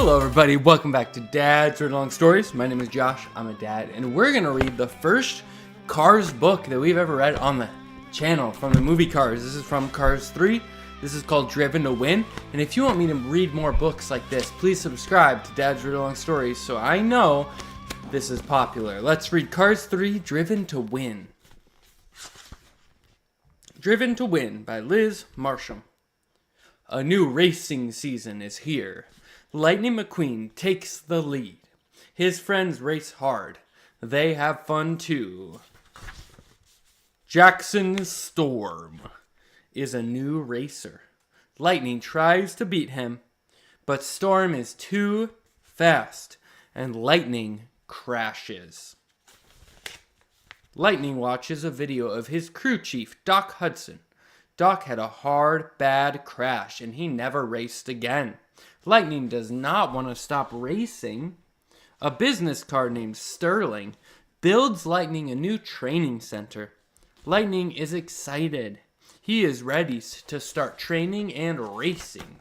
Hello everybody, welcome back to Dad's Read Along Stories. My name is Josh, I'm a dad, and we're going to read the first Cars book that we've ever read on the channel from the movie Cars. This is from Cars 3. This is called Driven to Win. And if you want me to read more books like this, please subscribe to Dad's Read Along Stories so I know this is popular. Let's read Cars 3, Driven to Win. Driven to Win by Liz Marsham. A new racing season is here. Lightning McQueen takes the lead. His friends race hard. They have fun too. Jackson Storm is a new racer. Lightning tries to beat him, but Storm is too fast, and Lightning crashes. Lightning watches a video of his crew chief, Doc Hudson. Doc had a hard, bad crash, and he never raced again. Lightning does not want to stop racing. A business card named Sterling builds Lightning a new training center. Lightning is excited. He is ready to start training and racing.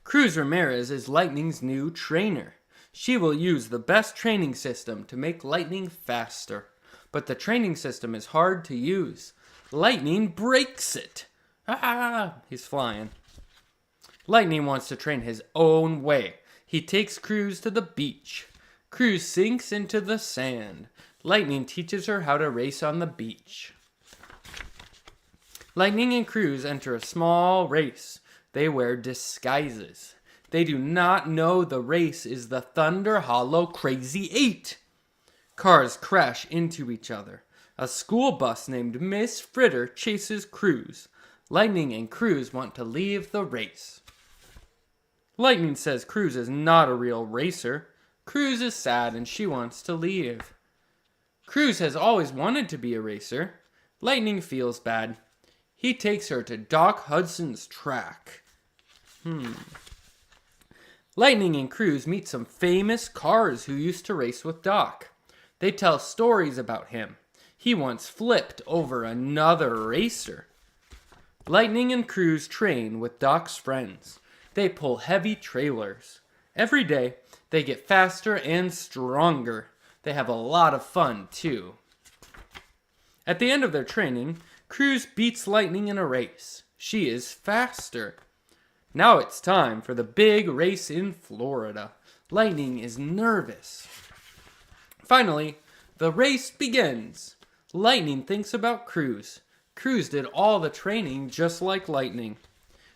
Cruz Ramirez is Lightning's new trainer. She will use the best training system to make Lightning faster. But the training system is hard to use. Lightning breaks it. He's flying. Lightning wants to train his own way. He takes Cruz to the beach. Cruz sinks into the sand. Lightning teaches her how to race on the beach. Lightning and Cruz enter a small race. They wear disguises. They do not know the race is the Thunder Hollow Crazy 8. Cars crash into each other. A school bus named Miss Fritter chases Cruz. Lightning and Cruz want to leave the race. Lightning says Cruz is not a real racer. Cruz is sad and she wants to leave. Cruz has always wanted to be a racer. Lightning feels bad. He takes her to Doc Hudson's track. Lightning and Cruz meet some famous cars who used to race with Doc. They tell stories about him. He once flipped over another racer. Lightning and Cruz train with Doc's friends. They pull heavy trailers. Every day, they get faster and stronger. They have a lot of fun, too. At the end of their training, Cruz beats Lightning in a race. She is faster. Now it's time for the big race in Florida. Lightning is nervous. Finally, the race begins. Lightning thinks about Cruz. Cruz did all the training just like Lightning.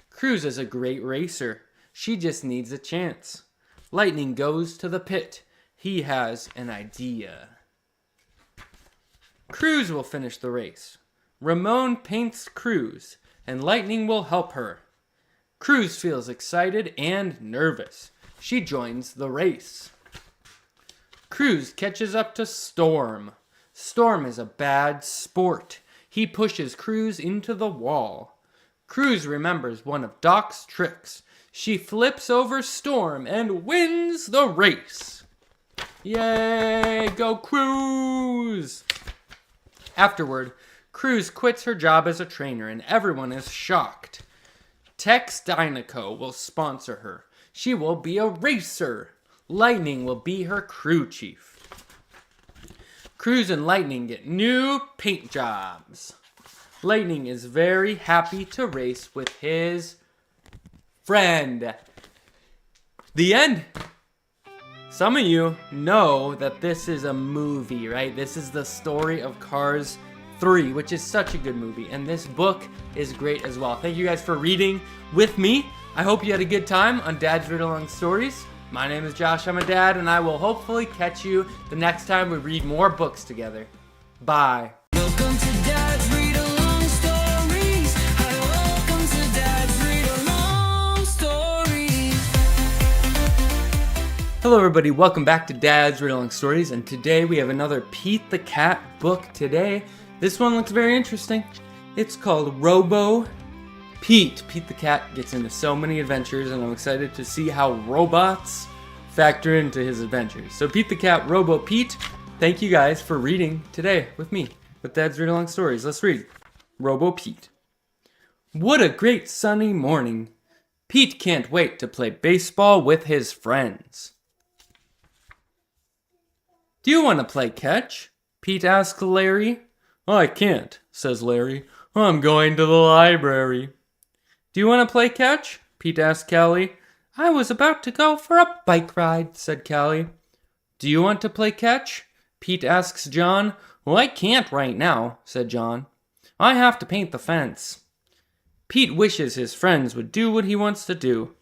Cruz is a great racer. She just needs a chance. Lightning goes to the pit. He has an idea. Cruz will finish the race. Ramon paints Cruz, and Lightning will help her. Cruz feels excited and nervous. She joins the race. Cruz catches up to Storm. Storm is a bad sport. He pushes Cruz into the wall. Cruz remembers one of Doc's tricks. She flips over Storm and wins the race. Yay, go Cruz! Afterward, Cruz quits her job as a trainer and everyone is shocked. Tex Dynaco will sponsor her. She will be a racer. Lightning will be her crew chief. Cruz and Lightning get new paint jobs. Lightning is very happy to race with his friend. The end. Some of you know that this is a movie, right? This is the story of Cars 3, which is such a good movie. And this book is great as well. Thank you guys for reading with me. I hope you had a good time on Dad's Read Along Stories. My name is Josh, I'm a dad, and I will hopefully catch you the next time we read more books together. Bye. Welcome to Dad's Read Along Stories. Hi, welcome to Dad's Read Along Stories. Hello everybody, welcome back to Dad's Read Along Stories, and today we have another Pete the Cat book today. This one looks very interesting. It's called Robo-Pete. Pete the Cat gets into so many adventures, and I'm excited to see how robots factor into his adventures. So Pete the Cat, Robo-Pete, thank you guys for reading today with me, with Dad's Read Along Stories. Let's read Robo-Pete. What a great sunny morning. Pete can't wait to play baseball with his friends. Do you want to play catch? Pete asks Larry. I can't, says Larry. I'm going to the library. Do you want to play catch? Pete asks Callie. I was about to go for a bike ride, said Callie. Do you want to play catch? Pete asks John. Well, I can't right now, said John. I have to paint the fence. Pete wishes his friends would do what he wants to do.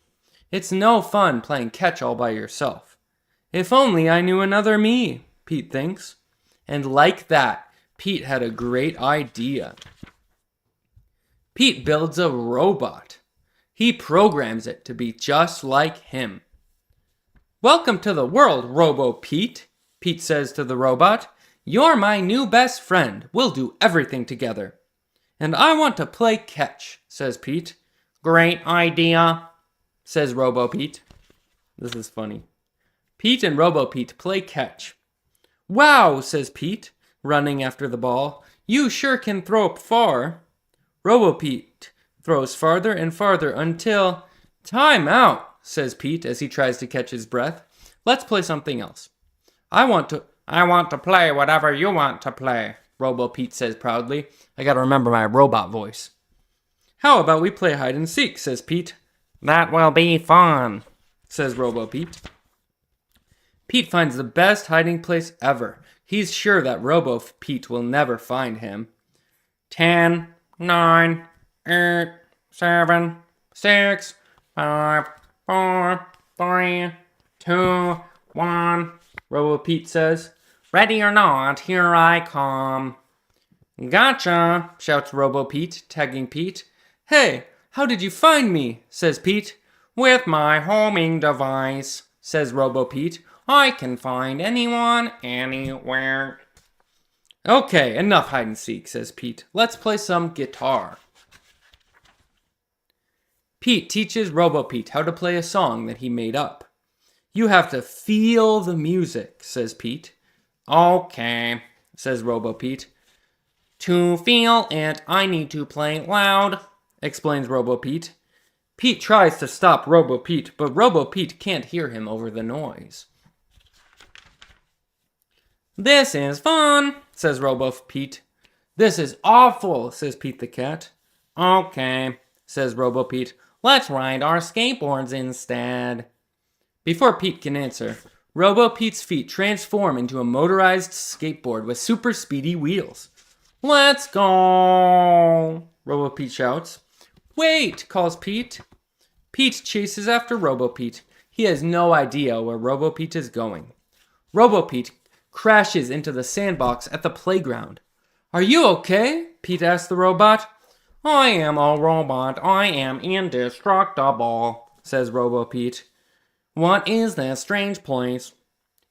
It's no fun playing catch all by yourself. If only I knew another me, Pete thinks. And like that, Pete had a great idea. Pete builds a robot. He programs it to be just like him. Welcome to the world, Robo-Pete, Pete says to the robot. You're my new best friend. We'll do everything together. And I want to play catch, says Pete. Great idea, says Robo-Pete. This is funny. Pete and Robo-Pete play catch. Wow, says Pete, running after the ball. You sure can throw it far. Robo-Pete throws farther and farther until... Time out, says Pete as he tries to catch his breath. Let's play something else. I want to play whatever you want to play, Robo-Pete says proudly. I gotta remember my robot voice. How about we play hide and seek, says Pete. That will be fun, says Robo-Pete. Pete finds the best hiding place ever. He's sure that Robo-Pete will never find him. 10, 9, 8, 7, 6, 5, 4, 3, 2, 1, Robo-Pete says. Ready or not, here I come. Gotcha, shouts Robo-Pete, tagging Pete. Hey, how did you find me, says Pete. With my homing device, says Robo-Pete. I can find anyone, anywhere. Okay, enough hide and seek, says Pete. Let's play some guitar. Pete teaches Robo-Pete how to play a song that he made up. You have to feel the music, says Pete. Okay, says Robo-Pete. To feel it, I need to play loud, explains Robo-Pete. Pete tries to stop Robo-Pete, but Robo-Pete can't hear him over the noise. This is fun, says Robo-Pete. This is awful, says Pete the cat. Okay, says Robo-Pete. Let's ride our skateboards instead. Before Pete can answer, Robo-Pete's feet transform into a motorized skateboard with super speedy wheels. Let's go, Robo-Pete shouts. Wait, calls Pete. Pete chases after Robo-Pete. He has no idea where Robo-Pete is going. Robo-Pete crashes into the sandbox at the playground. Are you okay? Pete asks the robot. I am a robot. I am indestructible, says Robo-Pete. What is this strange place?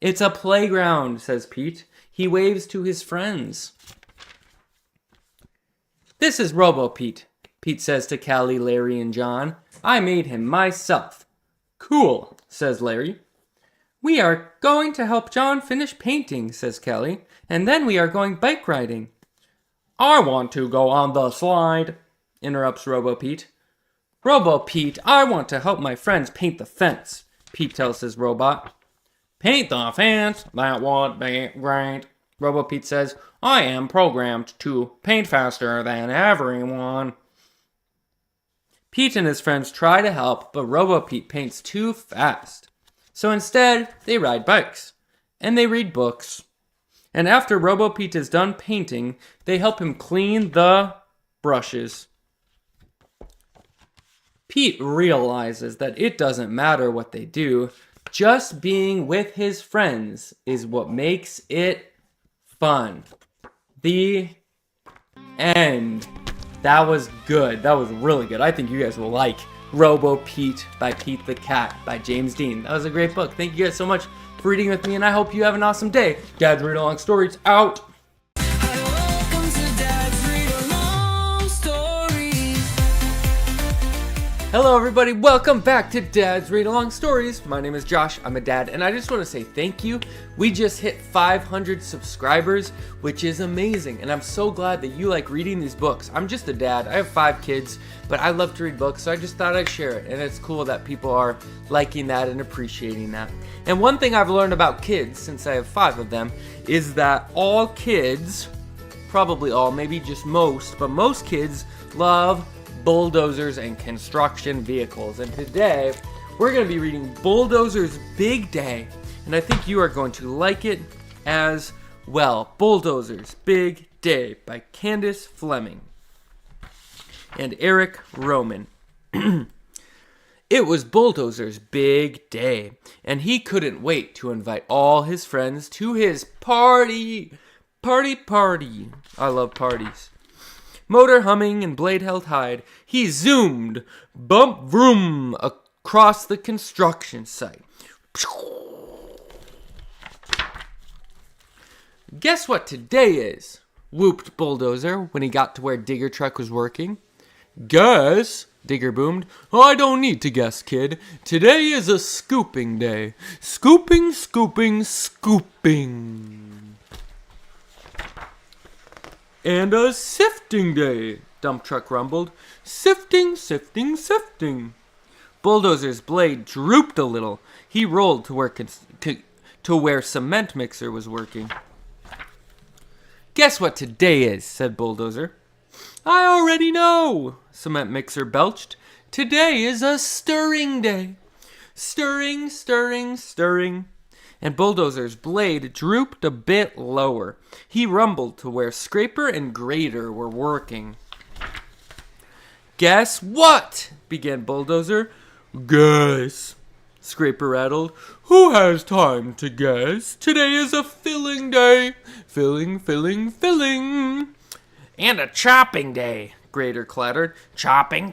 It's a playground, says Pete. He waves to his friends. This is Robo-Pete, Pete says to Callie, Larry, and John. I made him myself. Cool, says Larry. We are going to help John finish painting, says Callie, and then we are going bike riding. I want to go on the slide, interrupts Robo-Pete. Robo-Pete, I want to help my friends paint the fence, Pete tells his robot. Paint the fence? That would be great, Robo-Pete says. I am programmed to paint faster than everyone. Pete and his friends try to help, but Robo-Pete paints too fast. So instead, they ride bikes, and they read books. And after Robo-Pete is done painting, they help him clean the brushes. Pete realizes that it doesn't matter what they do, just being with his friends is what makes it fun. The end. That was good. That was really good. I think you guys will like Robo-Pete by Pete the Cat by James Dean. That was a great book. Thank you guys so much for reading with me, and I hope you have an awesome day. Dad's Read Along Stories out. Welcome to Dad's Read Along Stories. Hello everybody, welcome back to Dad's Read Along Stories. My name is Josh, I'm a dad, and I just want to say thank you. We just hit 500 subscribers, which is amazing, and I'm so glad that you like reading these books. I'm just a dad, I have 5 kids, but I love to read books, so I just thought I'd share it, and it's cool that people are liking that and appreciating that. And one thing I've learned about kids, since I have 5 of them, is that all kids, probably all, maybe just most, but most kids love bulldozers and construction vehicles. And today we're going to be reading Bulldozer's Big Day, and I think you are going to like it as well. Bulldozer's Big Day by Candace Fleming and Eric Roman. It was Bulldozer's big day, and he couldn't wait to invite all his friends to his party. Party. I love parties. Motor humming and blade held high, he zoomed, bump vroom, across the construction site. Guess what today is? Whooped Bulldozer when he got to where Digger Truck was working. Guess, Digger boomed. I don't need to guess, kid. Today is a scooping day. Scooping. And a sifting day, Dump Truck rumbled. Sifting. Bulldozer's blade drooped a little. He rolled to where Cement Mixer was working. Guess what today is, said Bulldozer. I already know, Cement Mixer belched. Today is a stirring day. Stirring. And Bulldozer's blade drooped a bit lower. He rumbled to where Scraper and Grader were working. Guess what? Began Bulldozer. Guess, Scraper rattled. Who has time to guess? Today is a filling day. Filling. And a chopping day, Grader clattered. Chopping.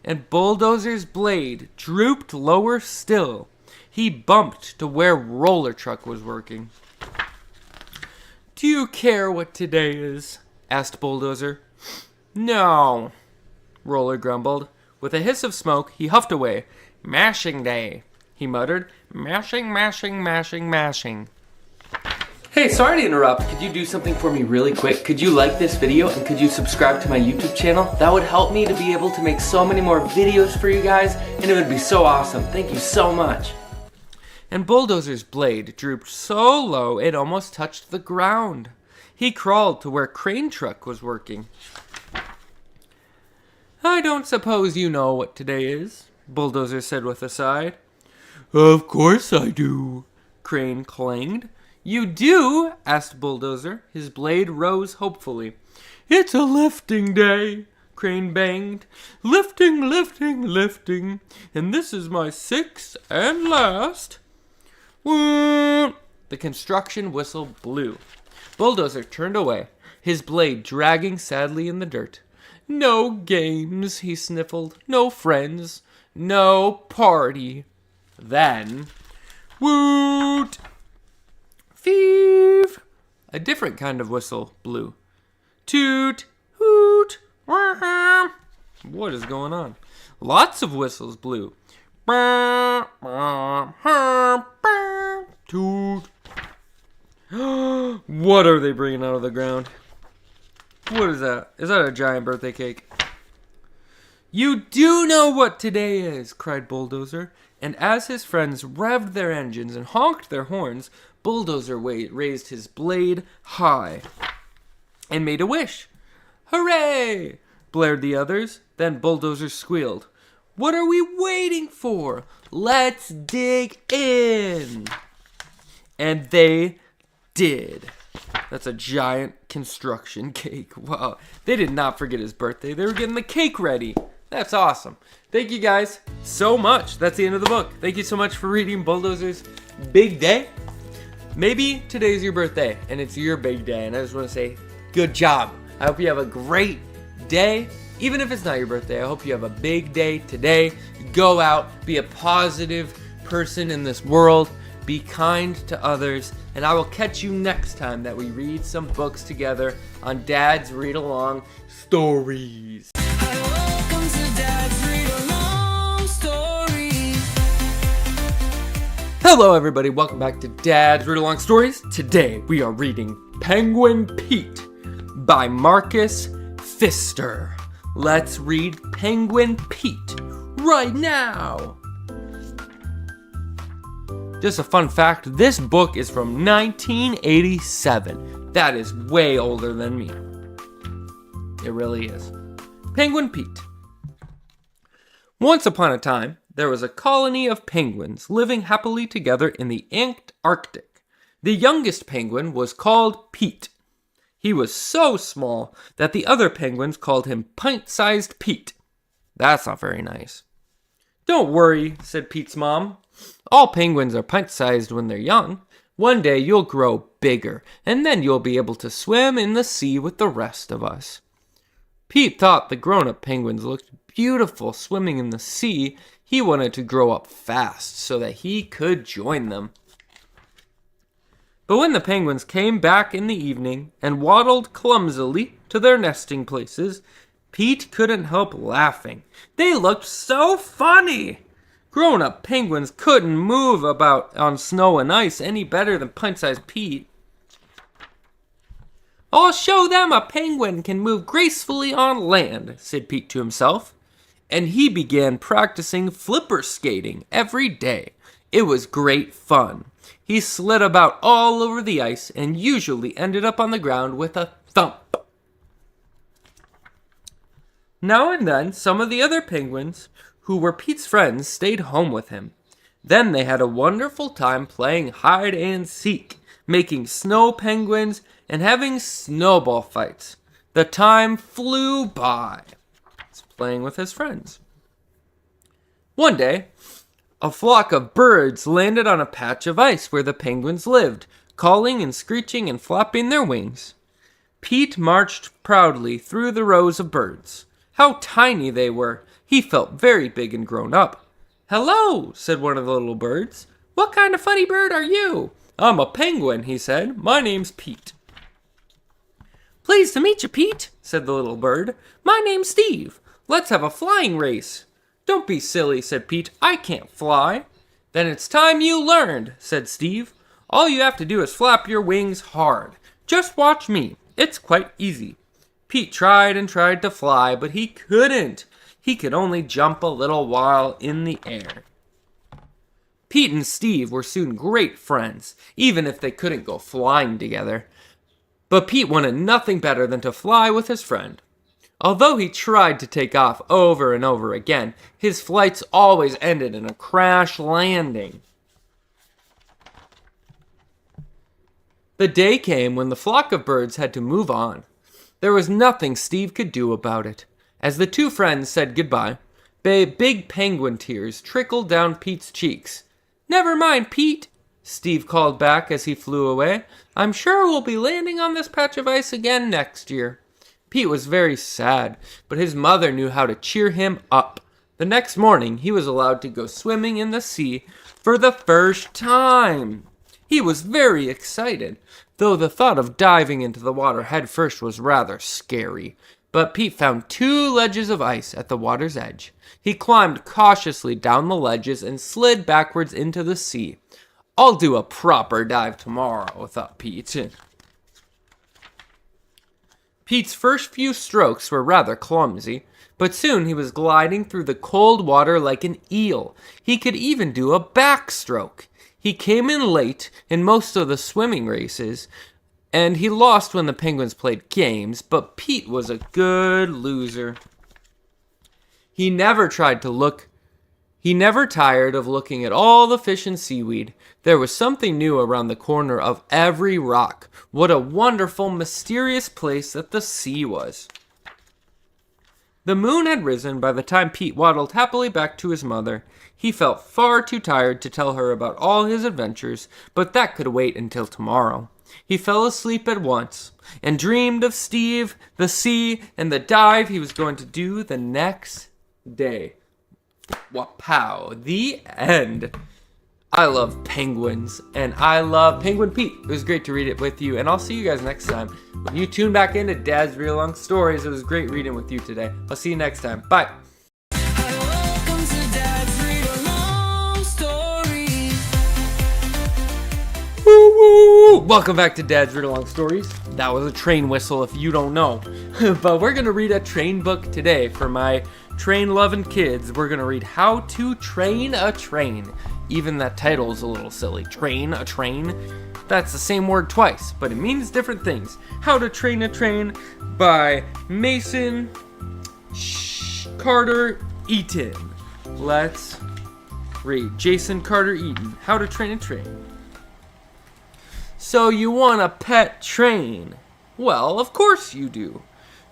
And Bulldozer's blade drooped lower still. He bumped to where Roller Truck was working. Do you care what today is? Asked Bulldozer. No, Roller grumbled. With a hiss of smoke, he huffed away. Mashing day, he muttered. Mashing. Hey, sorry to interrupt. Could you do something for me really quick? Could you like this video and could you subscribe to my YouTube channel? That would help me to be able to make so many more videos for you guys, and it would be so awesome. Thank you so much. And Bulldozer's blade drooped so low it almost touched the ground. He crawled to where Crane Truck was working. I don't suppose you know what today is, Bulldozer said with a sigh. Of course I do, Crane clanged. You do? Asked Bulldozer. His blade rose hopefully. It's a lifting day, Crane banged. Lifting. And this is my 6th and last. The construction whistle blew. Bulldozer turned away, his blade dragging sadly in the dirt. No games, he sniffled. No friends. No party. Then, woot! Thief! A different kind of whistle blew. Toot! Hoot! What is going on? Lots of whistles blew. Toot. What are they bringing out of the ground? What is that? Is that a giant birthday cake? You do know what today is, cried Bulldozer. And as his friends revved their engines and honked their horns, Bulldozer raised his blade high and made a wish. Hooray! Blared the others. Then Bulldozer squealed. What are we waiting for? Let's dig in. And they did. That's a giant construction cake. Wow. They did not forget his birthday. They were getting the cake ready. That's awesome. Thank you guys so much. That's the end of the book. Thank you so much for reading Bulldozer's Big Day. Maybe today's your birthday and it's your big day. And I just want to say good job. I hope you have a great day. Even if it's not your birthday, I hope you have a big day today. Go out, be a positive person in this world. Be kind to others, and I will catch you next time that we read some books together on Dad's Read Along Stories. Welcome to Dad's read-along stories. Hello everybody, welcome back to Dad's Read Along Stories. Today we are reading Penguin Pete by Marcus Pfister. Let's read Penguin Pete right now. Just a fun fact, this book is from 1987. That is way older than me. It really is. Penguin Pete. Once upon a time, there was a colony of penguins living happily together in the Antarctic. The youngest penguin was called Pete. He was so small that the other penguins called him Pint-Sized Pete. That's not very nice. Don't worry, said Pete's mom. All penguins are pint-sized when they're young. One day you'll grow bigger, and then you'll be able to swim in the sea with the rest of us. Pete thought the grown-up penguins looked beautiful swimming in the sea. He wanted to grow up fast so that he could join them. But when the penguins came back in the evening and waddled clumsily to their nesting places, Pete couldn't help laughing. They looked so funny! Grown-up penguins couldn't move about on snow and ice any better than Pint-Sized Pete. I'll show them a penguin can move gracefully on land, said Pete to himself. And he began practicing flipper skating every day. It was great fun. He slid about all over the ice and usually ended up on the ground with a thump. Now and then, some of the other penguins, who were Pete's friends, stayed home with him. Then they had a wonderful time playing hide and seek, making snow penguins, and having snowball fights. The time flew by. He's playing with his friends. One day, a flock of birds landed on a patch of ice where the penguins lived, calling and screeching and flapping their wings. Pete marched proudly through the rows of birds. How tiny they were! He felt very big and grown up. Hello, said one of the little birds. What kind of funny bird are you? I'm a penguin, he said. My name's Pete. Pleased to meet you, Pete, said the little bird. My name's Steve. Let's have a flying race. Don't be silly, said Pete. I can't fly. Then it's time you learned, said Steve. All you have to do is flap your wings hard. Just watch me. It's quite easy. Pete tried and tried to fly, but he couldn't. He could only jump a little while in the air. Pete and Steve were soon great friends, even if they couldn't go flying together. But Pete wanted nothing better than to fly with his friend. Although he tried to take off over and over again, his flights always ended in a crash landing. The day came when the flock of birds had to move on. There was nothing Steve could do about it. As the two friends said goodbye, big penguin tears trickled down Pete's cheeks. Never mind, Pete, Steve called back as he flew away. I'm sure we'll be landing on this patch of ice again next year. Pete was very sad, but his mother knew how to cheer him up. The next morning, he was allowed to go swimming in the sea for the first time. He was very excited, though the thought of diving into the water head first was rather scary. But Pete found 2 ledges of ice at the water's edge. He climbed cautiously down the ledges and slid backwards into the sea. I'll do a proper dive tomorrow, thought Pete. Pete's first few strokes were rather clumsy, but soon he was gliding through the cold water like an eel. He could even do a backstroke. He came in late in most of the swimming races, and he lost when the penguins played games, but Pete was a good loser. He never tired of looking at all the fish and seaweed. There was something new around the corner of every rock. What a wonderful, mysterious place that the sea was. The moon had risen by the time Pete waddled happily back to his mother. He felt far too tired to tell her about all his adventures, but that could wait until tomorrow. He fell asleep at once and dreamed of Steve, the sea, and the dive he was going to do the next day. Wapow, the end. I love penguins, and I love Penguin Pete. It was great to read it with you, and I'll see you guys next time. You tune back into Dad's Read Along Stories. It was great reading with you today. I'll see you next time. Bye. Woo! Welcome back to Dad's Read Along Stories. That was a train whistle if you don't know. But we're going to read a train book today for my train-loving kids. We're going to read How to Train a Train. Even that title's a little silly. Train a Train? That's the same word twice, but it means different things. How to Train a Train by Mason Carter Eaton. Let's read. Jason Carter Eaton. How to Train a Train. So you want a pet train? Well, of course you do.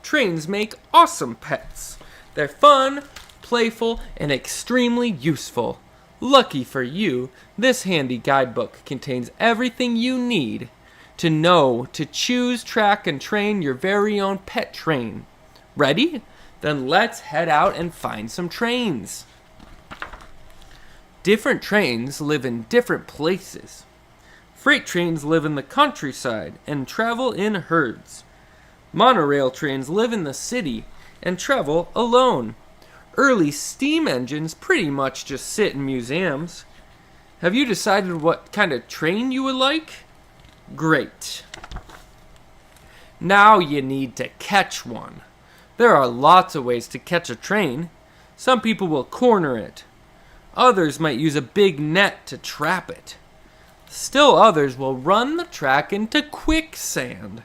Trains make awesome pets. They're fun, playful, and extremely useful. Lucky for you, this handy guidebook contains everything you need to know to choose, track, and train your very own pet train. Ready? Then let's head out and find some trains. Different trains live in different places. Freight trains live in the countryside and travel in herds. Monorail trains live in the city and travel alone. Early steam engines pretty much just sit in museums. Have you decided what kind of train you would like? Great. Now you need to catch one. There are lots of ways to catch a train. Some people will corner it. Others might use a big net to trap it. Still others will run the track into quicksand.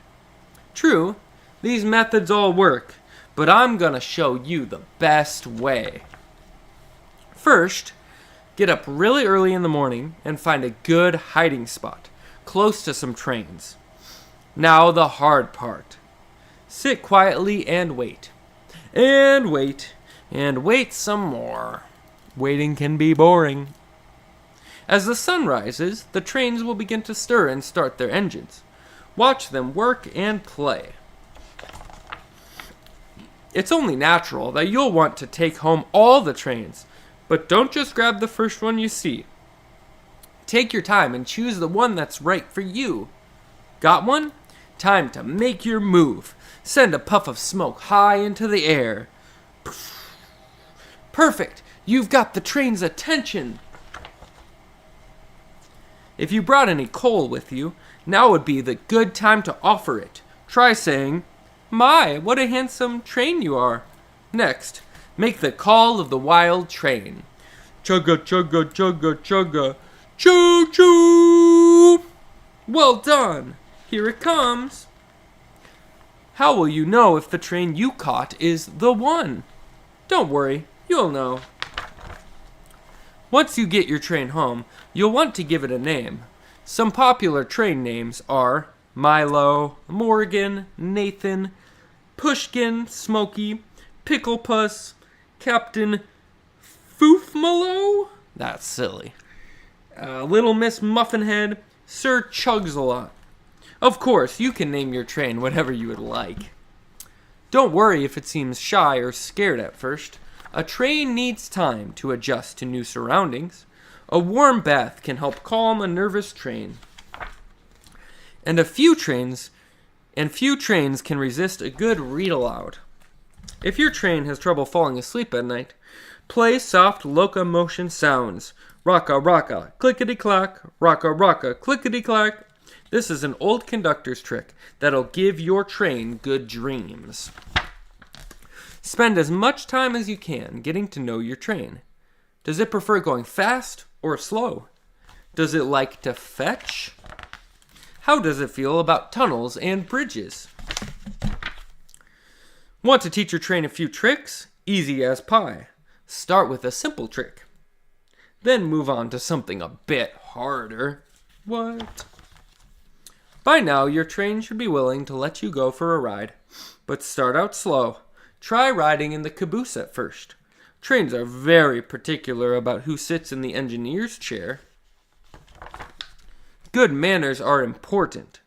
True, these methods all work, but I'm gonna show you the best way. First, get up really early in the morning and find a good hiding spot, close to some trains. Now the hard part. Sit quietly and wait. And wait. And wait some more. Waiting can be boring. As the sun rises, the trains will begin to stir and start their engines. Watch them work and play. It's only natural that you'll want to take home all the trains, but don't just grab the first one you see. Take your time and choose the one that's right for you. Got one? Time to make your move. Send a puff of smoke high into the air. Perfect! You've got the train's attention. If you brought any coal with you, now would be the good time to offer it. Try saying, "My, what a handsome train you are." Next, make the call of the wild train. Chugga, chugga, chugga, chugga, choo choo. Well done. Here it comes. How will you know if the train you caught is the one? Don't worry, you'll know. Once you get your train home, you'll want to give it a name. Some popular train names are Milo, Morgan, Nathan, Pushkin, Smokey, Picklepuss, Captain Foofmalo? That's silly. Little Miss Muffinhead, Sir Chugs-a-Lot. Of course, you can name your train whatever you would like. Don't worry if it seems shy or scared at first. A train needs time to adjust to new surroundings. A warm bath can help calm a nervous train. And few trains can resist a good read aloud. If your train has trouble falling asleep at night, play soft locomotion sounds. Rocka rocka, clickety clack, rocka rocka, clickety clack. This is an old conductor's trick that'll give your train good dreams. Spend as much time as you can getting to know your train. Does it prefer going fast or slow? Does it like to fetch? How does it feel about tunnels and bridges? Want to teach your train a few tricks? Easy as pie. Start with a simple trick. Then move on to something a bit harder. What? By now, your train should be willing to let you go for a ride. But start out slow. Try riding in the caboose at first. Trains are very particular about who sits in the engineer's chair. Good manners are important.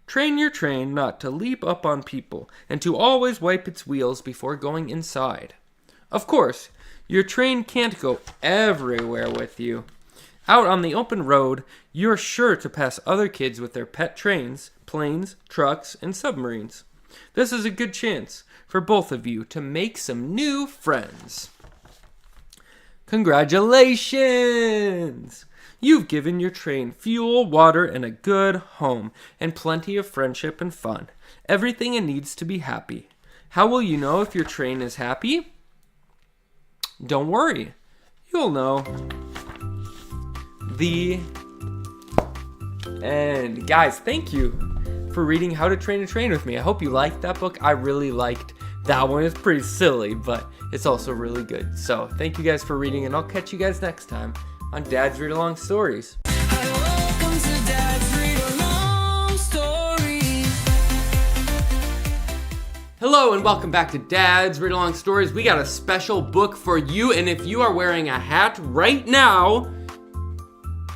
Train your train not to leap up on people and to always wipe its wheels before going inside. Of course, your train can't go everywhere with you. Out on the open road, you're sure to pass other kids with their pet trains, planes, trucks, and submarines. This is a good chance for both of you to make some new friends. Congratulations! You've given your train fuel, water, and a good home, and plenty of friendship and fun. Everything it needs to be happy. How will you know if your train is happy? Don't worry. You'll know. The end. Guys, thank you for reading How to Train a Train with me. I hope you liked that book. I really liked that one. It's pretty silly, but it's also really good. So thank you guys for reading, and I'll catch you guys next time on Dad's Read Along Stories. Welcome to Dad's Read Along Stories. Hello and welcome back to Dad's Read Along Stories. We got a special book for you, and if you are wearing a hat right now,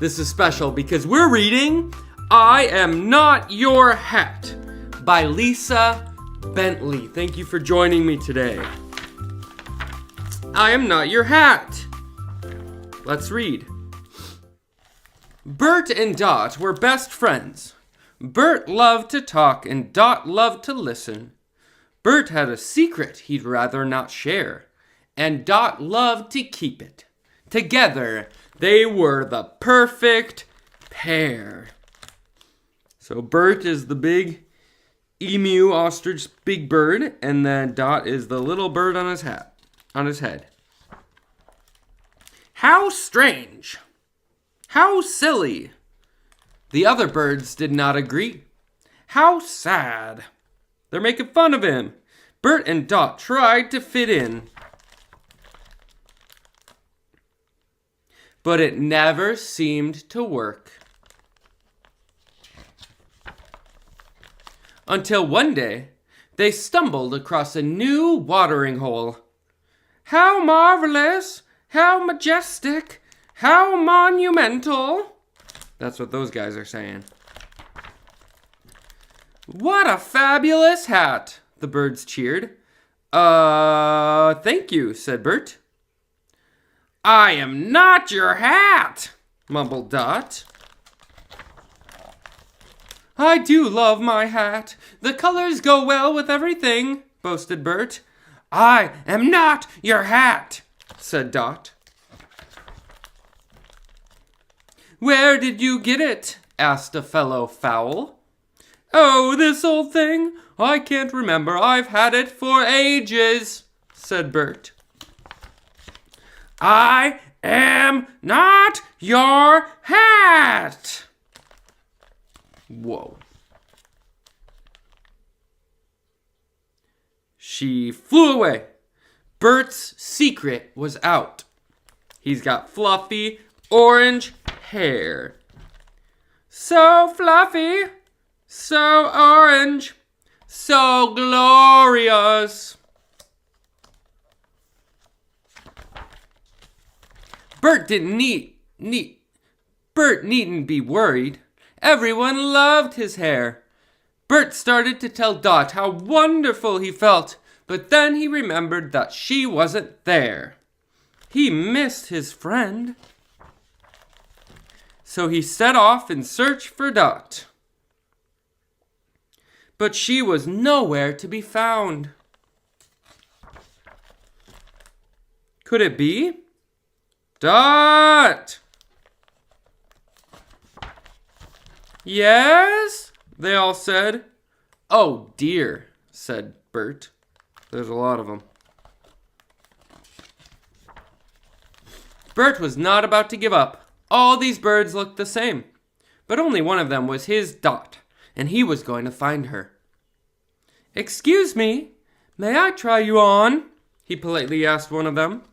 this is special because we're reading I Am Not Your Hat by Lisa Bentley. Thank you for joining me today. I am not your hat. Let's read. Bert and Dot were best friends. Bert loved to talk and Dot loved to listen. Bert had a secret he'd rather not share, and Dot loved to keep it. Together, they were the perfect pair. So Bert is the big emu, ostrich, big bird, and then Dot is the little bird on his head. How strange. How silly. The other birds did not agree. How sad. They're making fun of him. Bert and Dot tried to fit in, but it never seemed to work. Until one day, they stumbled across a new watering hole. How marvelous! How majestic! How monumental! That's what those guys are saying. What a fabulous hat! The birds cheered. Thank you, said Bert. I am not your hat, mumbled Dot. I do love my hat. The colors go well with everything, boasted Bert. I am not your hat, said Dot. Where did you get it? Asked a fellow fowl. Oh, this old thing? I can't remember. I've had it for ages, said Bert. I am not your hat. Whoa. She flew away. Bert's secret was out. He's got fluffy orange hair. So fluffy, so orange, so glorious. Bert needn't be worried. Everyone loved his hair. Bert started to tell Dot how wonderful he felt, but then he remembered that she wasn't there. He missed his friend. So he set off in search for Dot. But she was nowhere to be found. Could it be? Dot! Yes? They all said. Oh dear, said Bert. There's a lot of them. Bert was not about to give up. All these birds looked the same, but only one of them was his Dot, and he was going to find her. Excuse me, may I try you on? He politely asked one of them.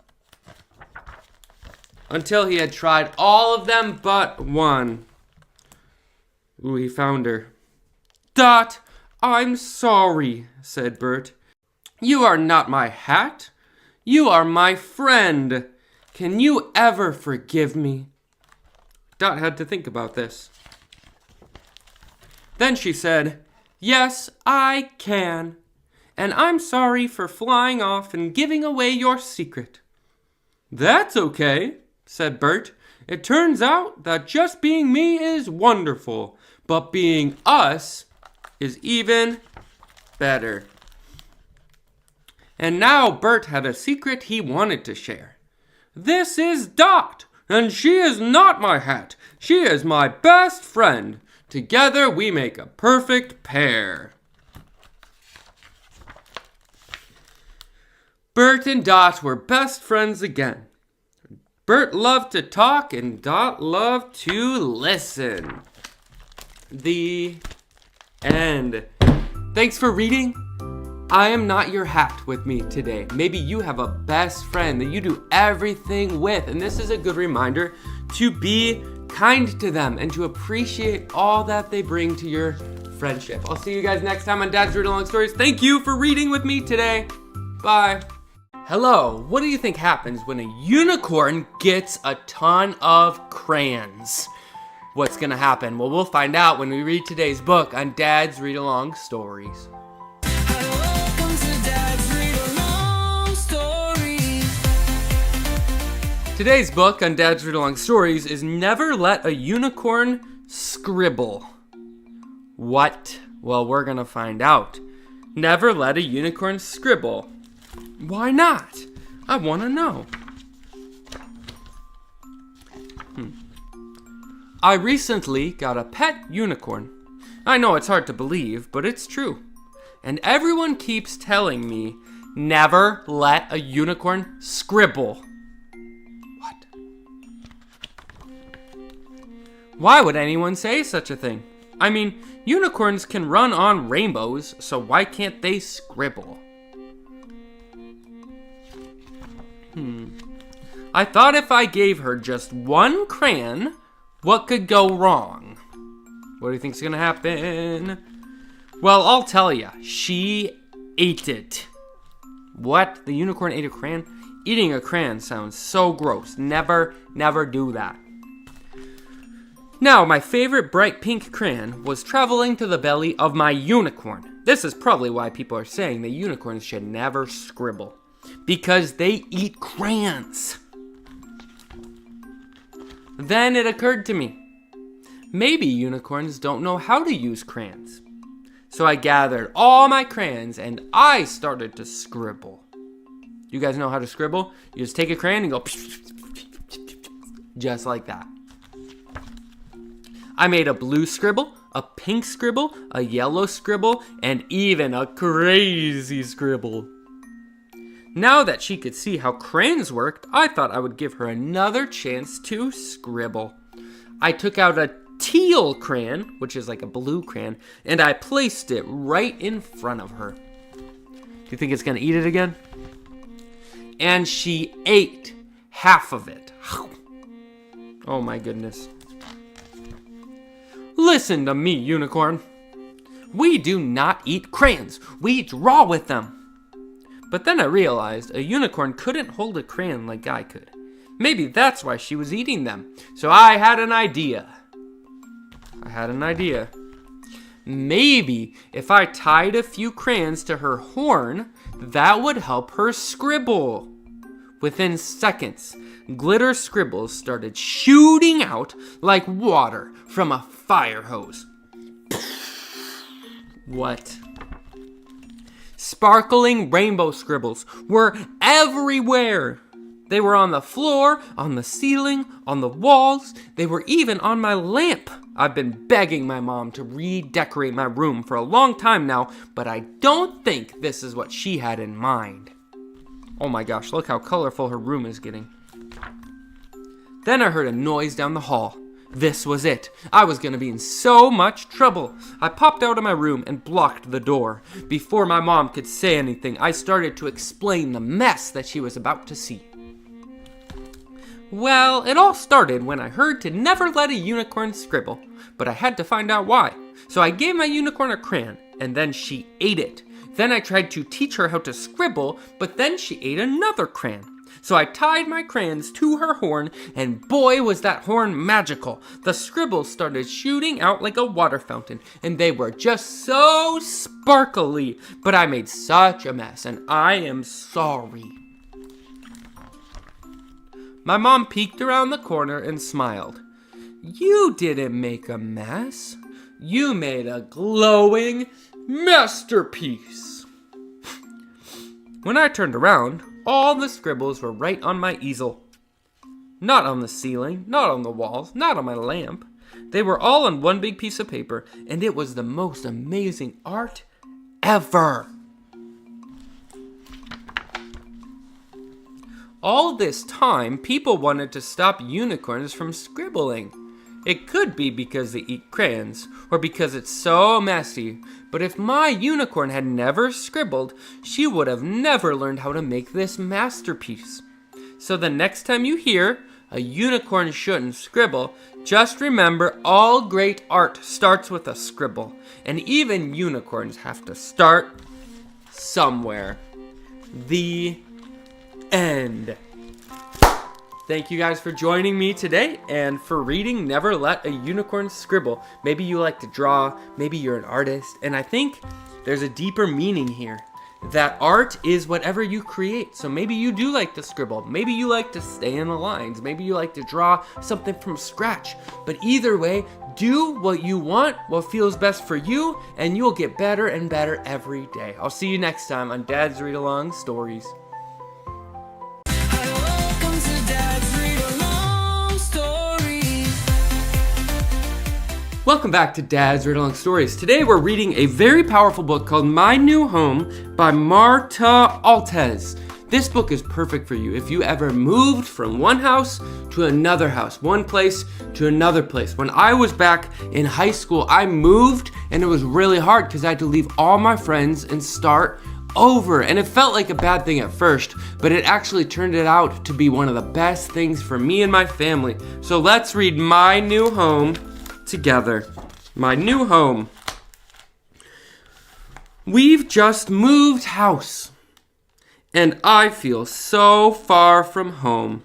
Until he had tried all of them but one. Ooh, he found her. Dot, I'm sorry, said Bert. You are not my hat. You are my friend. Can you ever forgive me? Dot had to think about this. Then she said, yes, I can. And I'm sorry for flying off and giving away your secret. That's okay, said Bert. It turns out that just being me is wonderful, but being us is even better. And now Bert had a secret he wanted to share. This is Dot, and she is not my hat. She is my best friend. Together we make a perfect pair. Bert and Dot were best friends again. Bert loved to talk and Dot loved to listen. The end. Thanks for reading. I am not your hat with me today. Maybe you have a best friend that you do everything with, and this is a good reminder to be kind to them and to appreciate all that they bring to your friendship. I'll see you guys next time on Dad's Read Along Stories. Thank you for reading with me today. Bye. Hello, what do you think happens when a unicorn gets a ton of crayons? What's gonna happen? Well, we'll find out when we read today's book on Dad's Read Along Stories. Welcome to Dad's Read Along Stories. Today's book on Dad's Read Along Stories is Never Let a Unicorn Scribble. What? Well, we're gonna find out. Never let a unicorn scribble. Why not? I want to know. I recently got a pet unicorn. I know it's hard to believe, but it's true. And everyone keeps telling me, never let a unicorn scribble. What? Why would anyone say such a thing? I mean, unicorns can run on rainbows, so why can't they scribble? I thought if I gave her just one crayon, what could go wrong? What do you think's gonna happen? Well, I'll tell ya. She ate it. What? The unicorn ate a crayon? Eating a crayon sounds so gross. Never, never do that. Now, my favorite bright pink crayon was traveling to the belly of my unicorn. This is probably why people are saying that unicorns should never scribble. Because they eat crayons. Then it occurred to me, maybe unicorns don't know how to use crayons. So I gathered all my crayons and I started to scribble. You guys know how to scribble? You just take a crayon and go just like that. I made a blue scribble, a pink scribble, a yellow scribble, and even a crazy scribble. Now that she could see how crayons worked, I thought I would give her another chance to scribble. I took out a teal crayon, which is like a blue crayon, and I placed it right in front of her. Do you think it's gonna eat it again? And she ate half of it. Oh my goodness. Listen to me, unicorn. We do not eat crayons. We draw with them. But then I realized a unicorn couldn't hold a crayon like I could. Maybe that's why she was eating them. So I had an idea. Maybe if I tied a few crayons to her horn, that would help her scribble. Within seconds, glitter scribbles started shooting out like water from a fire hose. What? Sparkling rainbow scribbles were everywhere. They were on the floor, on the ceiling, on the walls. They were even on my lamp. I've been begging my mom to redecorate my room for a long time now, but I don't think this is what she had in mind. Oh my gosh, look how colorful her room is getting. Then I heard a noise down the hall. This was it. I was going to be in so much trouble. I popped out of my room and blocked the door. Before my mom could say anything, I started to explain the mess that she was about to see. Well, it all started when I heard to never let a unicorn scribble, but I had to find out why. So I gave my unicorn a crayon, and then she ate it. Then I tried to teach her how to scribble, but then she ate another crayon. So I tied my crayons to her horn, and boy was that horn magical. The scribbles started shooting out like a water fountain, and they were just so sparkly. But I made such a mess, and I am sorry. My mom peeked around the corner and smiled. You didn't make a mess. You made a glowing masterpiece. When I turned around, all the scribbles were right on my easel. not on the ceiling, not on the walls, not on my lamp. They were all on one big piece of paper, and it was the most amazing art ever. All this time, people wanted to stop unicorns from scribbling. It could be because they eat crayons, or because it's so messy, but if my unicorn had never scribbled, she would have never learned how to make this masterpiece. So the next time you hear, a unicorn shouldn't scribble, just remember all great art starts with a scribble, and even unicorns have to start somewhere. The end. Thank you guys for joining me today and for reading Never Let a Unicorn Scribble. Maybe you like to draw, maybe you're an artist, and I think there's a deeper meaning here. That art is whatever you create. So maybe you do like to scribble, maybe you like to stay in the lines, maybe you like to draw something from scratch. But either way, do what you want, what feels best for you, and you'll get better and better every day. I'll see you next time on Dad's Read Along Stories. Welcome to Dad's Read Along Stories. Welcome back to Dad's Read Along Stories. Today we're reading a very powerful book called My New Home by Marta Altez. This book is perfect for you if you ever moved from one house to another house, one place to another place. When I was back in high school, I moved and it was really hard because I had to leave all my friends and start over. And it felt like a bad thing at first, but it actually turned it out to be one of the best things for me and my family. So let's read My New Home together. My new home. We've just moved house, and I feel so far from home.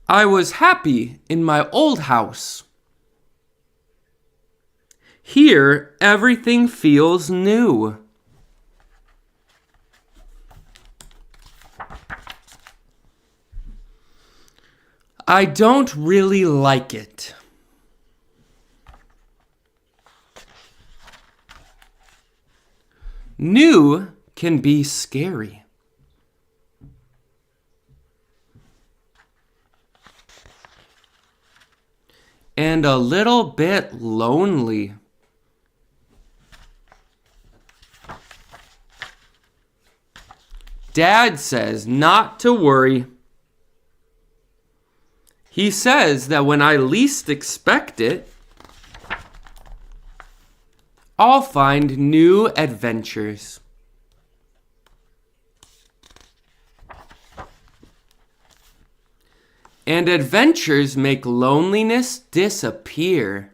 I was happy in my old house. Here, everything feels new. I don't really like it. New can be scary. And a little bit lonely. Dad says not to worry. He says that when I least expect it, I'll find new adventures. And adventures make loneliness disappear.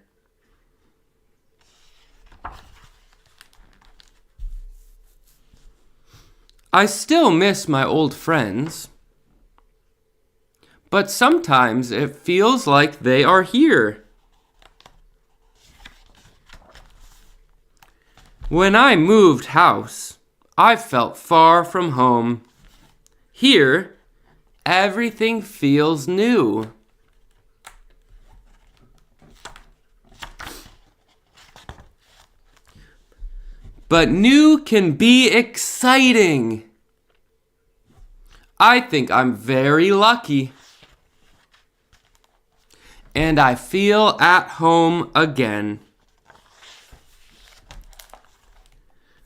I still miss my old friends, but sometimes it feels like they are here. When I moved house, I felt far from home. Here, everything feels new. But new can be exciting. I think I'm very lucky. And I feel at home again.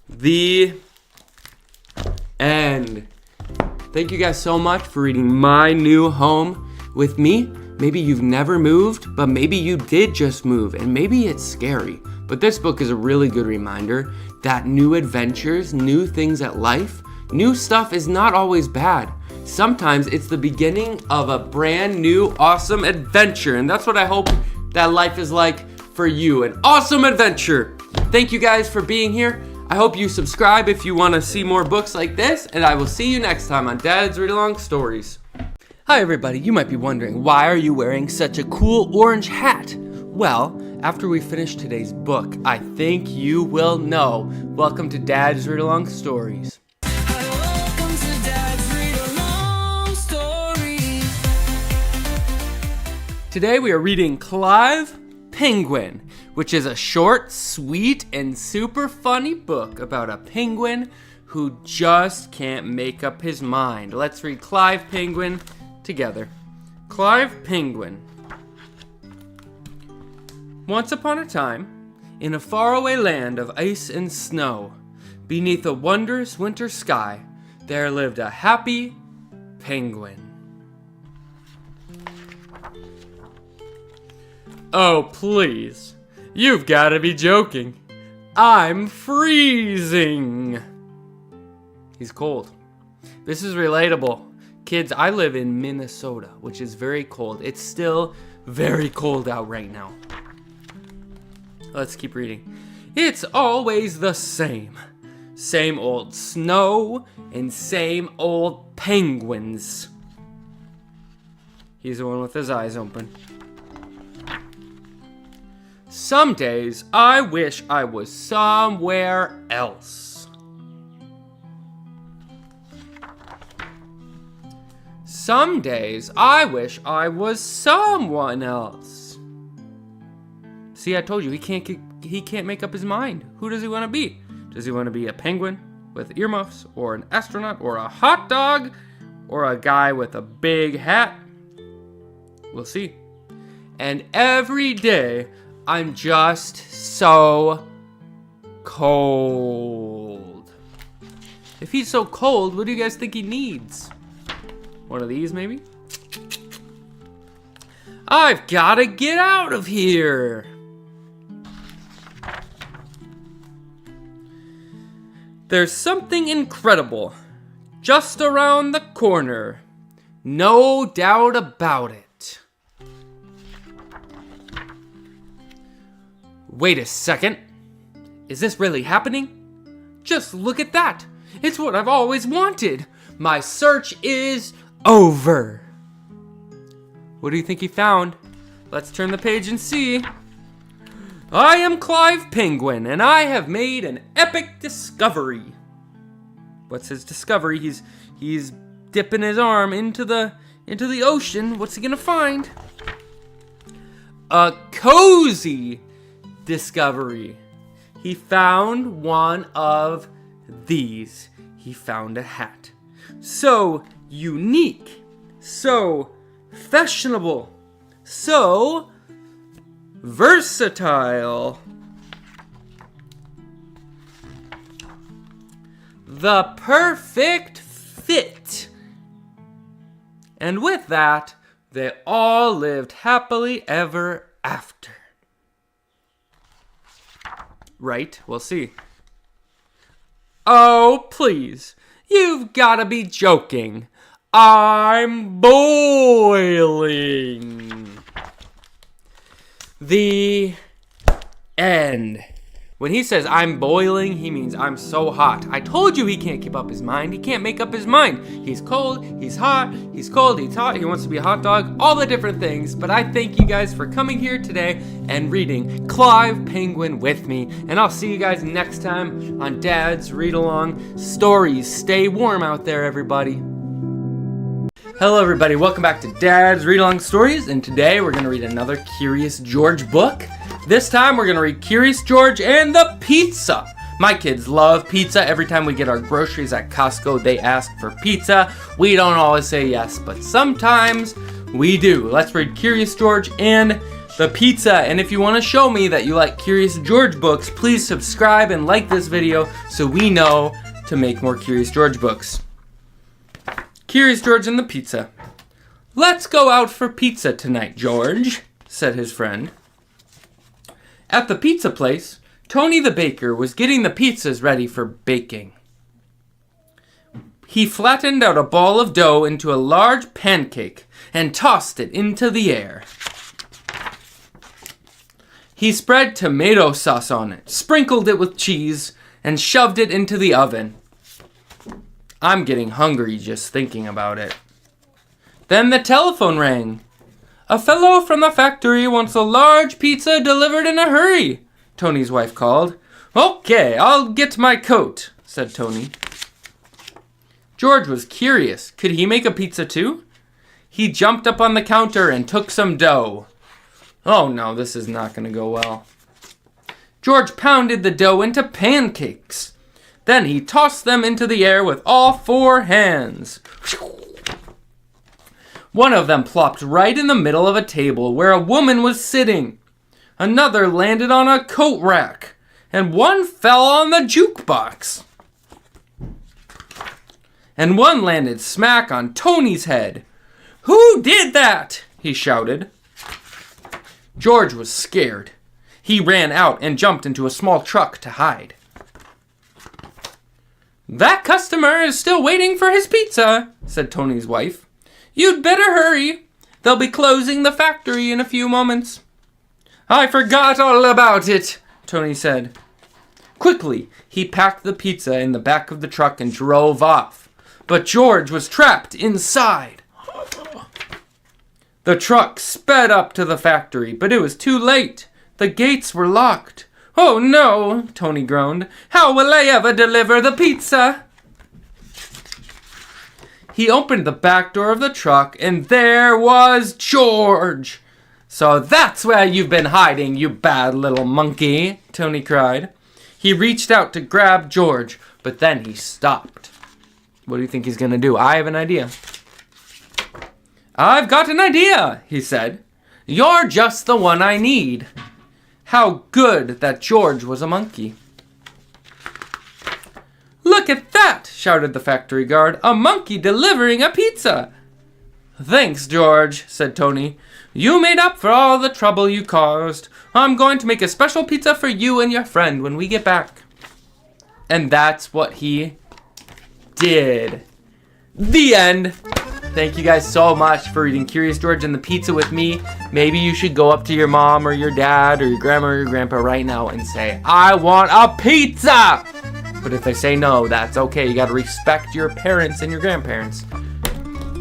The end. Thank you guys so much for reading My New Home with me. Maybe you've never moved, but maybe you did just move, and maybe it's scary. But this book is a really good reminder that new adventures, new things at life, new stuff is not always bad. Sometimes it's the beginning of a brand new awesome adventure, and that's what I hope that life is like for you, an awesome adventure. Thank you guys for being here. I hope you subscribe if you want to see more books like this, and I will see you next time on Dad's Read Along Stories. Hi everybody, you might be wondering, why are you wearing such a cool orange hat? Well, after we finish today's book, I think you will know. Welcome to Dad's Read Along Stories. Welcome to Dad's Read Along Stories. Today we are reading Clive, Penguin, which is a short, sweet, and super funny book about a penguin who just can't make up his mind. Let's read Clive Penguin together. Clive Penguin. Once upon a time, in a faraway land of ice and snow, beneath a wondrous winter sky, there lived a happy penguin. Oh, please. You've got to be joking. I'm freezing. He's cold. This is relatable. Kids, I live in Minnesota, which is very cold. It's still very cold out right now. Let's keep reading. It's always the same. Same old snow and same old penguins. He's the one with his eyes open. Some days I wish I was somewhere else. Some days I wish I was someone else. See, I told you, he can't make up his mind. Who does he want to be? Does he want to be a penguin with earmuffs, or an astronaut, or a hot dog, or a guy with a big hat? We'll see. And every day, I'm just so cold. If he's so cold, what do you guys think he needs? One of these, maybe? I've got to get out of here. There's something incredible just around the corner. No doubt about it. Wait a second. Is this really happening? Just look at that. It's what I've always wanted. My search is over. What do you think he found? Let's turn the page and see. I am Clive Penguin, and I have made an epic discovery. What's his discovery? He's dipping his arm into the ocean. What's he gonna find? A cozy discovery. He found one of these. He found a hat. So unique, so fashionable, so versatile. The perfect fit. And with that, they all lived happily ever after. Right? We'll see. Oh, please. You've got to be joking. I'm boiling. The end. When he says I'm boiling, he means I'm so hot. I told you he can't keep up his mind. He can't make up his mind. He's cold, he's hot, he's cold, he's hot, he wants to be a hot dog, all the different things. But I thank you guys for coming here today and reading Clive Penguin with me. And I'll see you guys next time on Dad's Read Along Stories. Stay warm out there, everybody. Hello, everybody. Welcome back to Dad's Read Along Stories. And today we're going to read another Curious George book. This time we're going to read Curious George and the Pizza. My kids love pizza. Every time we get our groceries at Costco, they ask for pizza. We don't always say yes, but sometimes we do. Let's read Curious George and the Pizza. And if you want to show me that you like Curious George books, please subscribe and like this video so we know to make more Curious George books. Curious George and the Pizza. Let's go out for pizza tonight, George, said his friend. At the pizza place, Tony the baker was getting the pizzas ready for baking. He flattened out a ball of dough into a large pancake and tossed it into the air. He spread tomato sauce on it, sprinkled it with cheese, and shoved it into the oven. I'm getting hungry just thinking about it. Then the telephone rang. A fellow from the factory wants a large pizza delivered in a hurry, Tony's wife called. Okay, I'll get my coat, said Tony. George was curious. Could he make a pizza too? He jumped up on the counter and took some dough. Oh no, this is not going to go well. George pounded the dough into pancakes. Then he tossed them into the air with all 4 hands. One of them plopped right in the middle of a table where a woman was sitting. Another landed on a coat rack, and one fell on the jukebox. And one landed smack on Tony's head. "Who did that?" he shouted. George was scared. He ran out and jumped into a small truck to hide. "That customer is still waiting for his pizza," said Tony's wife. "You'd better hurry. They'll be closing the factory in a few moments." "I forgot all about it," Tony said. Quickly, he packed the pizza in the back of the truck and drove off. But George was trapped inside. The truck sped up to the factory, but it was too late. The gates were locked. "Oh no," Tony groaned. "How will I ever deliver the pizza?" He opened the back door of the truck, and there was George. "So that's where you've been hiding, you bad little monkey," Tony cried. He reached out to grab George, but then he stopped. What do you think he's going to do? I have an idea. "I've got an idea," he said. "You're just the one I need." How good that George was a monkey. "Look at that," shouted the factory guard. "A monkey delivering a pizza." "Thanks, George," said Tony. "You made up for all the trouble you caused. I'm going to make a special pizza for you and your friend when we get back." And that's what he did. The end. Thank you guys so much for reading Curious George and the Pizza with me. Maybe you should go up to your mom or your dad or your grandma or your grandpa right now and say, "I want a pizza!" But if they say no, that's okay. You gotta respect your parents and your grandparents.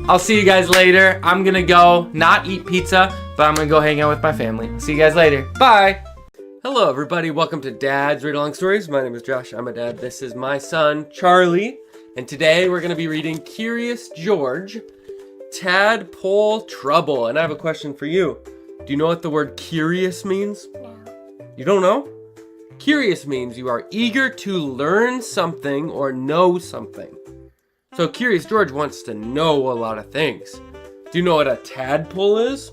I'll see you guys later. I'm gonna go not eat pizza, but I'm gonna go hang out with my family. See you guys later. Bye! Hello everybody, welcome to Dad's Read Along Stories. My name is Josh, I'm a dad. This is my son, Charlie. And today we're gonna be reading Curious George, Tadpole Trouble. And I have a question for you. Do you know what the word curious means? No. You don't know? Curious means you are eager to learn something or know something. So Curious George wants to know a lot of things. Do you know what a tadpole is?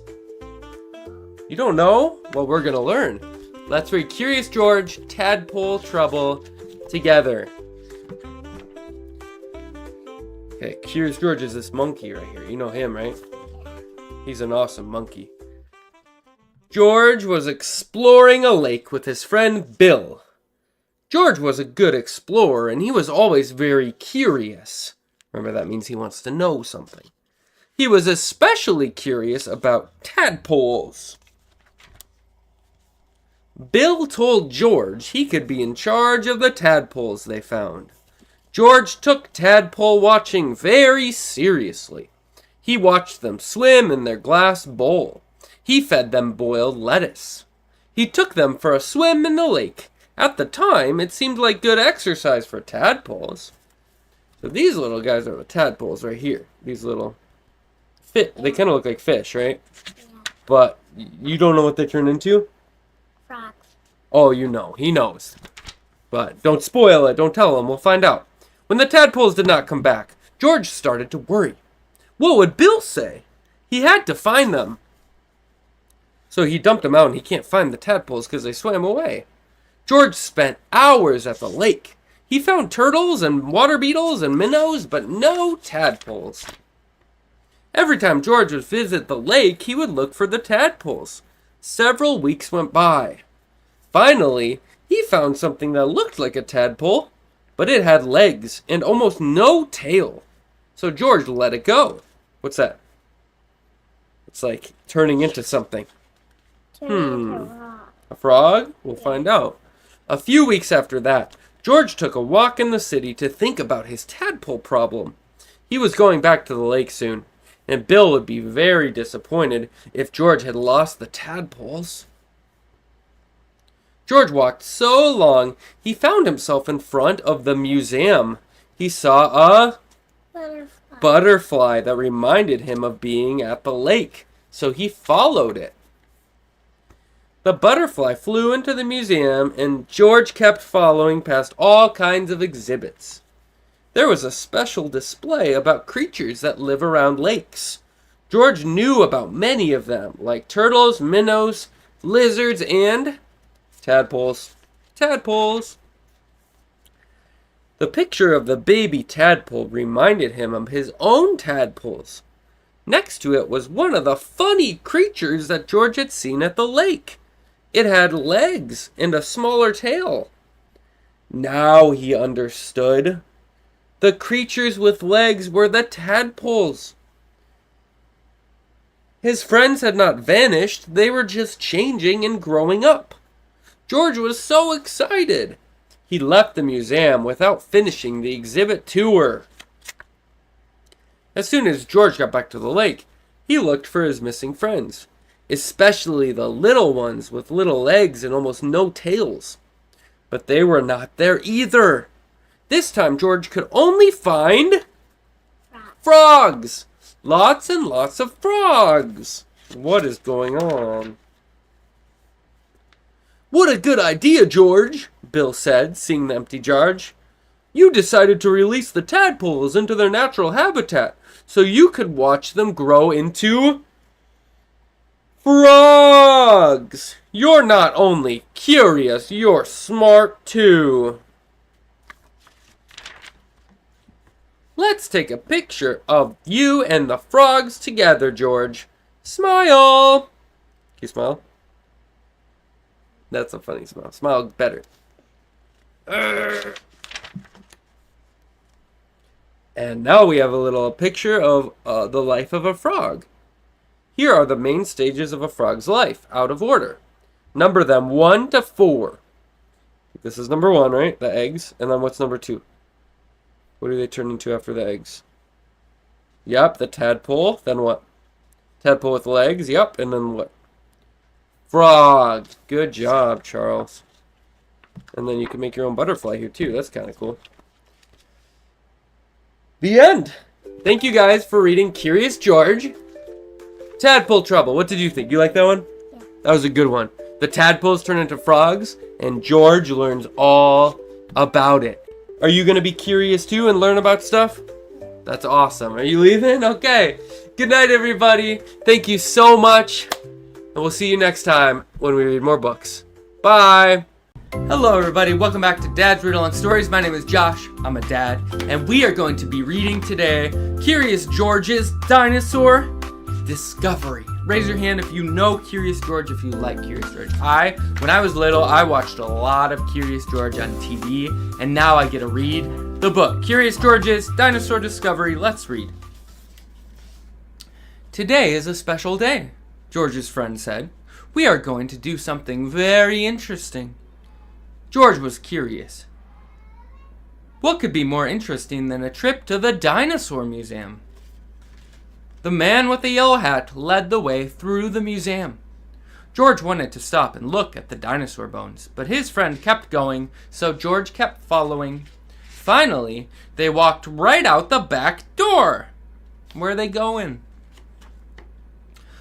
You don't know? Well, we're gonna learn. Let's read Curious George, Tadpole Trouble together. Okay, Curious George is this monkey right here. You know him, right? He's an awesome monkey. George was exploring a lake with his friend Bill. George was a good explorer, and he was always very curious. Remember, that means he wants to know something. He was especially curious about tadpoles. Bill told George he could be in charge of the tadpoles they found. George took tadpole watching very seriously. He watched them swim in their glass bowl. He fed them boiled lettuce. He took them for a swim in the lake. At the time, it seemed like good exercise for tadpoles. So these little guys are the tadpoles right here. These little they kind of look like fish, right? Yeah. But you don't know what they turn into? Frogs. Oh, you know. He knows. But don't spoil it. Don't tell him. We'll find out. When the tadpoles did not come back, George started to worry. What would Bill say? He had to find them. So he dumped them out, and he can't find the tadpoles because they swam away. George spent hours at the lake. He found turtles and water beetles and minnows, but no tadpoles. Every time George would visit the lake, he would look for the tadpoles. Several weeks went by. Finally, he found something that looked like a tadpole, but it had legs and almost no tail. So George let it go. What's that? It's like turning into something. A frog? We'll find out. A few weeks after that, George took a walk in the city to think about his tadpole problem. He was going back to the lake soon, and Bill would be very disappointed if George had lost the tadpoles. George walked so long, he found himself in front of the museum. He saw a butterfly that reminded him of being at the lake, so he followed it. The butterfly flew into the museum, and George kept following past all kinds of exhibits. There was a special display about creatures that live around lakes. George knew about many of them, like turtles, minnows, lizards, and tadpoles. Tadpoles. The picture of the baby tadpole reminded him of his own tadpoles. Next to it was one of the funny creatures that George had seen at the lake. It had legs and a smaller tail. Now he understood. The creatures with legs were the tadpoles. His friends had not vanished, they were just changing and growing up. George was so excited. He left the museum without finishing the exhibit tour. As soon as George got back to the lake, he looked for his missing friends, especially the little ones with little legs and almost no tails. But they were not there either. This time George could only find frogs. Lots and lots of frogs. What is going on? What a good idea, George, Bill said, seeing the empty jar. You decided to release the tadpoles into their natural habitat so you could watch them grow into frogs. You're not only curious, you're smart too. Let's take a picture of you and the frogs together, George. Smile. Can you smile? That's a funny smile. Smile better. And now we have a little picture of the life of a frog. Here are the main stages of a frog's life, out of order. Number them 1 to 4. This is number 1, right? The eggs. And then what's number 2? What do they turn into after the eggs? Yep, the tadpole. Then what? Tadpole with legs. Yep. And then what? Frog. Good job, Charles. And then you can make your own butterfly here too. That's kind of cool. The end. Thank you guys for reading Curious George. Tadpole Trouble. What did you think? You like that one? Yeah. That was a good one. The tadpoles turn into frogs, and George learns all about it. Are you going to be curious too and learn about stuff? That's awesome. Are you leaving? Okay. Good night, everybody. Thank you so much. And we'll see you next time when we read more books. Bye. Hello, everybody. Welcome back to Dad's Read Along Stories. My name is Josh. I'm a dad. And we are going to be reading today Curious George's Dinosaur Discovery. Raise your hand if you know Curious George, if you like Curious George. When I was little, I watched a lot of Curious George on TV, and now I get to read the book, Curious George's Dinosaur Discovery. Let's read. Today is a special day, George's friend said. We are going to do something very interesting. George was curious. What could be more interesting than a trip to the dinosaur museum? The man with the yellow hat led the way through the museum. George wanted to stop and look at the dinosaur bones, but his friend kept going, so George kept following. Finally, they walked right out the back door. Where are they going?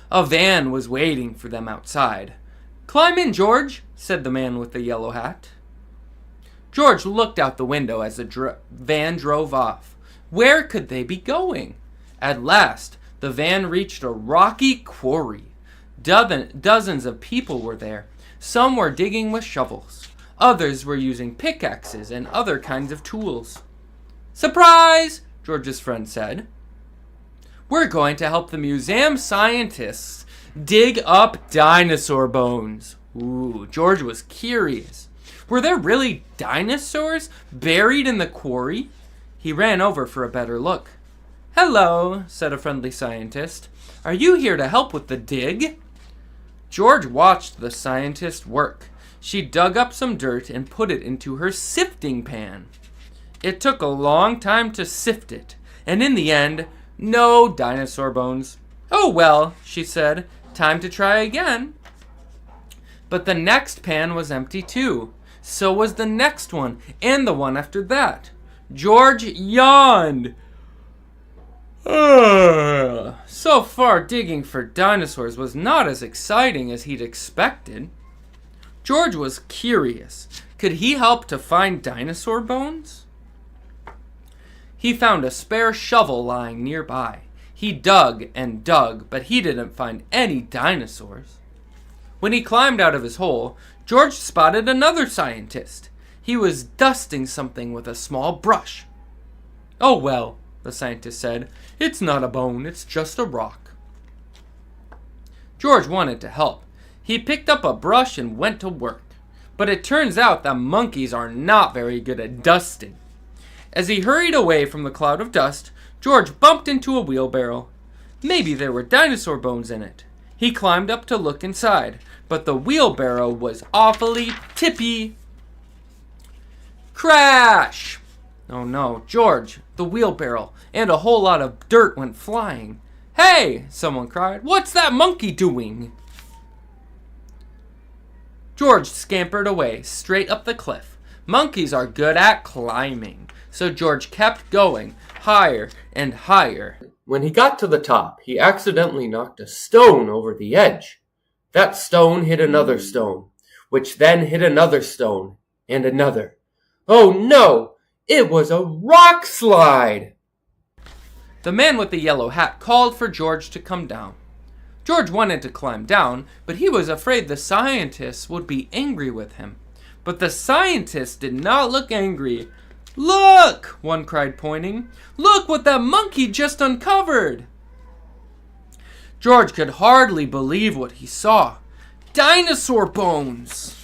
A van was waiting for them outside. Climb in, George, said the man with the yellow hat. George looked out the window as the van drove off. Where could they be going? At last, the van reached a rocky quarry. Dozens of people were there. Some were digging with shovels. Others were using pickaxes and other kinds of tools. Surprise! George's friend said. We're going to help the museum scientists dig up dinosaur bones. Ooh, George was curious. Were there really dinosaurs buried in the quarry? He ran over for a better look. Hello, said a friendly scientist. Are you here to help with the dig? George watched the scientist work. She dug up some dirt and put it into her sifting pan. It took a long time to sift it, and in the end, no dinosaur bones. Oh well, she said, time to try again. But the next pan was empty too. So was the next one, and the one after that. George yawned. So far, digging for dinosaurs was not as exciting as he'd expected. George was curious. Could he help to find dinosaur bones? He found a spare shovel lying nearby. He dug and dug, but he didn't find any dinosaurs. When he climbed out of his hole, George spotted another scientist. He was dusting something with a small brush. "Oh well," the scientist said. "It's not a bone, it's just a rock." George wanted to help. He picked up a brush and went to work. But it turns out that monkeys are not very good at dusting. As he hurried away from the cloud of dust, George bumped into a wheelbarrow. Maybe there were dinosaur bones in it. He climbed up to look inside, but the wheelbarrow was awfully tippy. Crash! Oh no, George, the wheelbarrow, and a whole lot of dirt went flying. "Hey!" someone cried. "What's that monkey doing?" George scampered away, straight up the cliff. Monkeys are good at climbing, so George kept going, higher and higher. When he got to the top, he accidentally knocked a stone over the edge. That stone hit another stone, which then hit another stone, and another. Oh no! It was a rock slide! The man with the yellow hat called for George to come down. George wanted to climb down, but he was afraid the scientists would be angry with him. But the scientists did not look angry. "Look!" one cried, pointing. "Look what that monkey just uncovered!" George could hardly believe what he saw. Dinosaur bones!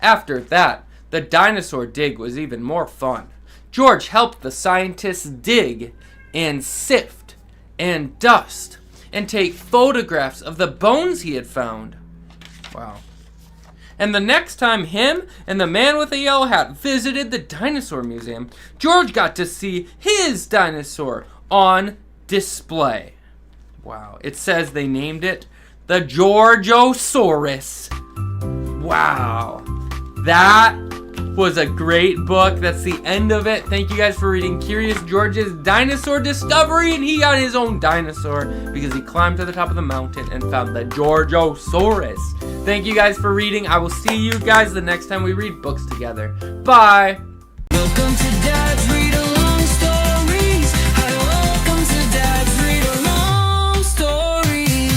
After that, the dinosaur dig was even more fun. George helped the scientists dig and sift and dust and take photographs of the bones he had found. Wow. And the next time him and the man with the yellow hat visited the dinosaur museum, George got to see his dinosaur on display. Wow. It says they named it the Georgosaurus. Wow. That was a great book. That's the end of it. Thank you guys for reading Curious George's Dinosaur Discovery. And he got his own dinosaur because he climbed to the top of the mountain and found the Georgosaurus. Thank you guys for reading. I will see you guys the next time we read books together. Bye. Welcome to Dad's Read Along Stories. Hi, welcome to Dad's Read Along Stories.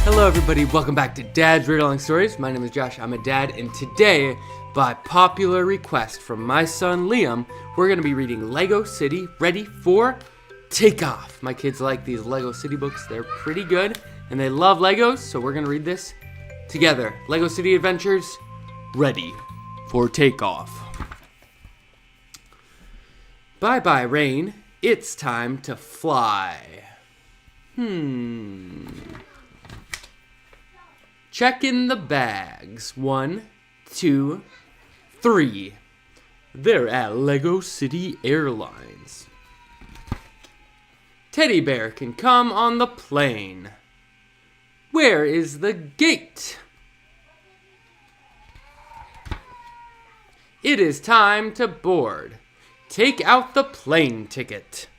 Hello everybody, welcome back to Dad's Read Along Stories. My name is Josh, I'm a dad, and today, by popular request from my son Liam, we're going to be reading Lego City Ready for Takeoff. My kids like these Lego City books, they're pretty good, and they love Legos, so we're going to read this together. Lego City Adventures, Ready for Takeoff. Bye-bye, rain. It's time to fly. Check in the bags. 1, 2, 3. They're at Lego City Airlines. Teddy Bear can come on the plane. Where is the gate? It is time to board. Take out the plane ticket.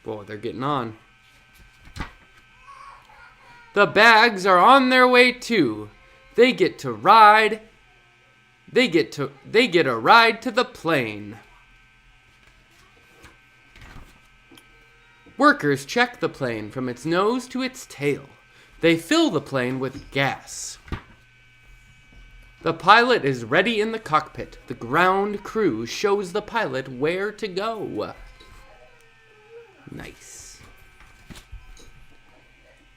Boy, they're getting on. The bags are on their way too. They get a ride to the plane. Workers check the plane from its nose to its tail. They fill the plane with gas. The pilot is ready in the cockpit. The ground crew shows the pilot where to go. Nice.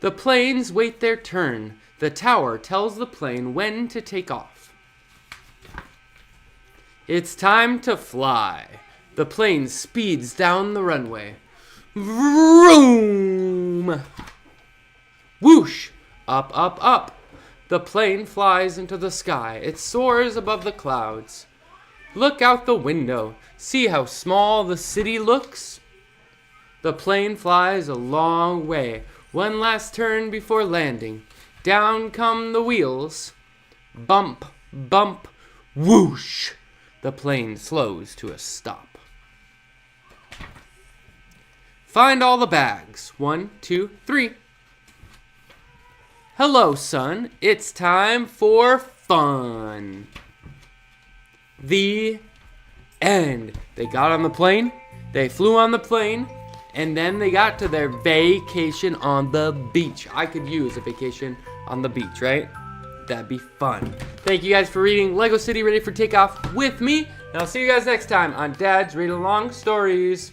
The planes wait their turn. The tower tells the plane when to take off. It's time to fly. The plane speeds down the runway. Vroom! Whoosh! Up, up, up. The plane flies into the sky. It soars above the clouds. Look out the window. See how small the city looks? The plane flies a long way. One last turn before landing. Down come the wheels. Bump, bump, whoosh. The plane slows to a stop. Find all the bags. 1, 2, 3. Hello, son. It's time for fun. The end. They got on the plane, they flew on the plane, and then they got to their vacation on the beach. I could use a vacation on the beach, right? That'd be fun. Thank you guys for reading Lego City Ready for Takeoff with me, and I'll see you guys next time on Dad's Read Along Stories.